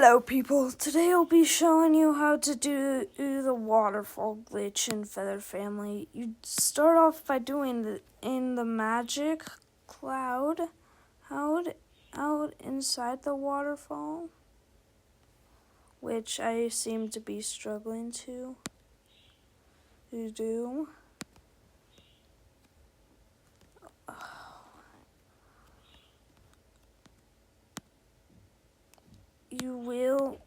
Hello people, today I'll be showing you how to do the waterfall glitch in Feather Family. You start off by doing the magic cloud out inside the waterfall, which I seem to be struggling to do. You will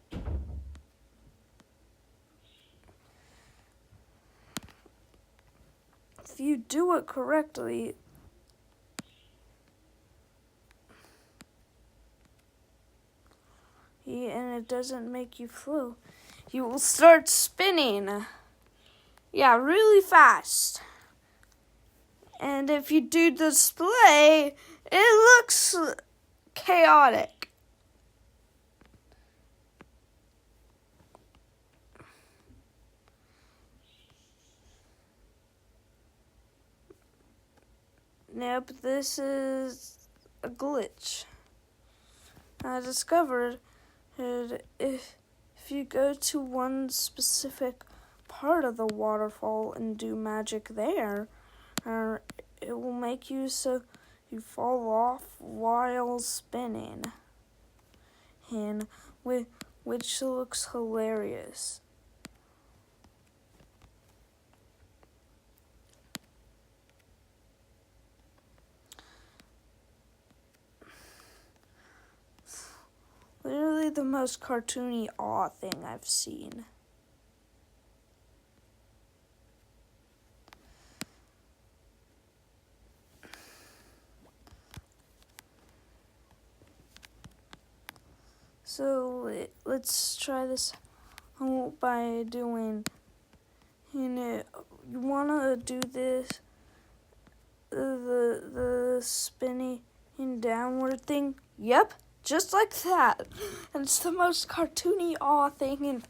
if you do it correctly, and it doesn't make you float, you will start spinning. Yeah, really fast. And if you do display, it looks chaotic. Nope, this is a glitch. I discovered that if you go to one specific part of the waterfall and do magic there, it will make you so you fall off while spinning, and which looks hilarious. Literally the most cartoony awe thing I've seen. So let's try this by doing, you wanna do this, the spinning downward thing. Yep. Just like that. And it's the most cartoony awe thing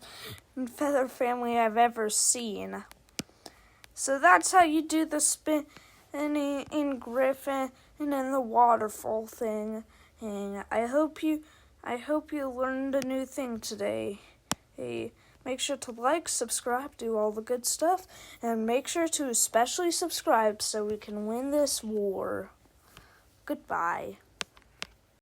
in Feather Family I've ever seen. So that's how you do the spin in Griffin and in the waterfall thing. And I hope you learned a new thing today. Hey, make sure to like, subscribe, do all the good stuff, and make sure to especially subscribe so we can win this war. Goodbye.